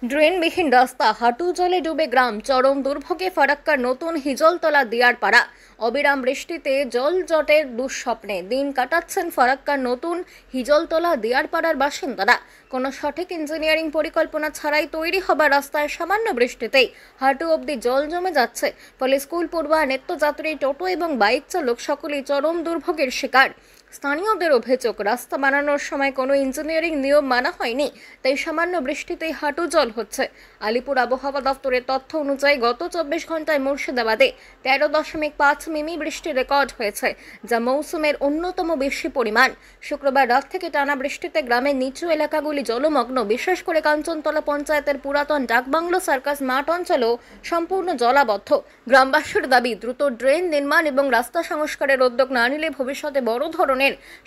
ড্রেনবিহীন রাস্তা, হাঁটু জলে ডুবে গ্রাম, চরম দুর্ভোগে ফারাক্কার নতুন হিজলতলা দিয়ারপাড়া। অবিরাম বৃষ্টিতে জল জটের দুঃস্বপ্নে দিন কাটাচ্ছেন ফারাক্কার নতুন হিজলতলা দিয়ারপাড়ার বাসিন্দারা। কোনো সঠিক ইঞ্জিনিয়ারিং পরিকল্পনা ছাড়াই তৈরি হবার রাস্তায় সামান্য বৃষ্টিতেই হাঁটু অবধি জল জমে যাচ্ছে। ফলে স্কুল পড়ুয়া, নিত্যযাত্রী, টোটো এবং বাইক চালক সকলেই চরম দুর্ভোগের শিকার। স্থানীয়দের অভিযোগ, রাস্তা বানানোর সময় কোনো ইঞ্জিনিয়ারিং নিয়ম মানা হয়নি, তাই সামান্য বৃষ্টিতেই হাঁটু জল হচ্ছে। আলিপুর আবহাওয়া দপ্তরের তথ্য অনুযায়ী গত 24 ঘন্টায় মুর্শিদাবাদে 13.5 মিমি বৃষ্টি রেকর্ড হয়েছে, যা মৌসুমের অন্যতম বেশি পরিমাণ। শুক্রবার রাত থেকে টানা বৃষ্টিতে গ্রামের নিচু এলাকাগুলি জলমগ্ন। বিশেষ করে কাঞ্চনতলা পঞ্চায়েতের পুরাতন ডাকবাংলো সার্কাস মাঠ অঞ্চলও সম্পূর্ণ জলাবদ্ধ। গ্রামবাসীর দাবি, দ্রুত ড্রেন নির্মাণ এবং রাস্তা সংস্কারের উদ্যোগ না নিলে ভবিষ্যতে বড় ধরনের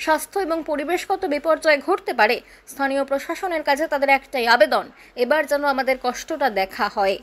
স্বাস্থ্য এবং পরিবেশগত বিপর্যয় ঘটতে পারে। স্থানীয় প্রশাসনের কাছে তাদের একটাই আবেদন, এবার যেন আমাদের কষ্টটা দেখা হয়।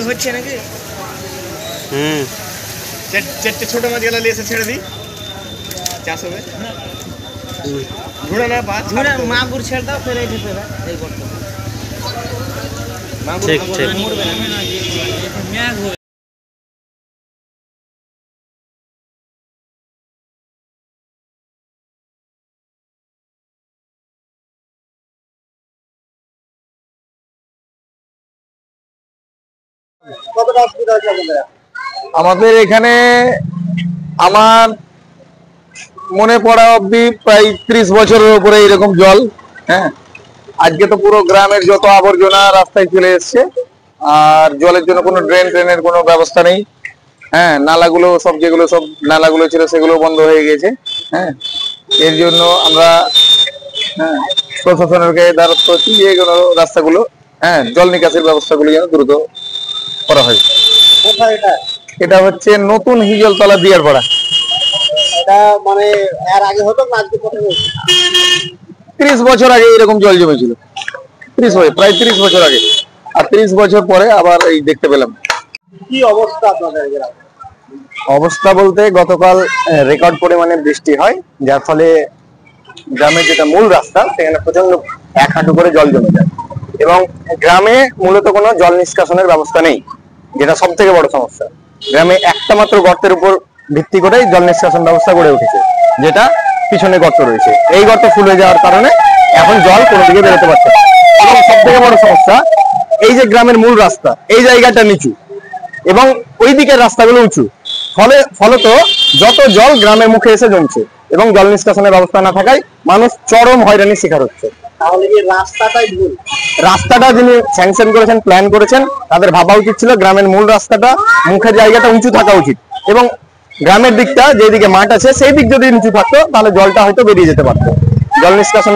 হচ্ছে নাকি চারটে ছোট মাছ গেলে এসে ছেড়ে দিই, চাষ হবে। ঝুড়ে না পা ঝুড়ে মাগুর ছেড়ে দাও, ফের এই ঢেপে এই করতে মাগুর মরবে না। ম্যাগ আমাদের এখানে আমার মনে পড়া অব্দি প্রায় 30 বছরের উপরে এরকম জল। হ্যাঁ, আজকে তো পুরো গ্রামের যত আবর্জনা রাস্তায় চলে এসছে, আর জলের জন্য কোনো ট্রেনের কোনো ব্যবস্থা নেই। হ্যাঁ, নালাগুলো সব যেগুলো সব নালাগুলো ছিল সেগুলো বন্ধ হয়ে গেছে। হ্যাঁ, এর জন্য আমরা প্রশাসনের দ্বারস্থ হচ্ছি যে কোনো রাস্তাগুলো জল নিকাশের ব্যবস্থাগুলো যেন দ্রুত করা হয়। এটা হচ্ছে নতুন হিজলতলা দিয়ারপাড়া। এটা মানে এর আগে হতো না, আজকে কত হয়েছে? 30 বছর আগে এরকম জল জমেছিল, প্রায় 30 বছর আগে, আর 30 বছর পরে আবার এই দেখতে পেলাম। কি অবস্থা আপনাদের গ্রামে? অবস্থা বলতে গতকাল রেকর্ড পরিমাণে বৃষ্টি হয়, যার ফলে গ্রামের যেটা মূল রাস্তা সেখানে প্রচন্ড 1 হাঁটু করে জল জমে যায়, এবং গ্রামে মূলত কোনো জল নিষ্কাশনের ব্যবস্থা নেই, যেটা সব থেকে বড় সমস্যা। গ্রামে একটা মাত্র গর্তের উপর ভিত্তি করেই জল নিষ্কাশন ব্যবস্থা গড়ে উঠেছে, যেটা পিছনে গর্ত রয়েছে। এই গর্ত ফুল হয়ে যাওয়ার কারণে এখন জল কোনো দিকে বেরোতে পারছে না। এবং সব থেকে বড় সমস্যা, এই যে গ্রামের মূল রাস্তা, এই জায়গাটা নিচু এবং ওই দিকের রাস্তাগুলো উঁচু, ফলত যত জল গ্রামের মুখে এসে জমছে, এবং জল নিষ্কাশনের ব্যবস্থা না থাকায় মানুষ চরম হয়রানির শিকার হচ্ছে। তাহলে কি রাস্তাটাই ভুল? রাস্তাটা যিনি স্যাংশন করেছেন, প্ল্যান করেছেন, তাদের ভাবা উচিত ছিল গ্রামের মূল রাস্তাটা, মুখের জায়গাটা উঁচু থাকা উচিত, এবং গ্রামের দিকটা যেদিকে মাঠ আছে সেই দিক যদি নিচু থাকতো তাহলে জলটা হয়তো বেরিয়ে যেতে পারতো। জল নিষ্কাশনের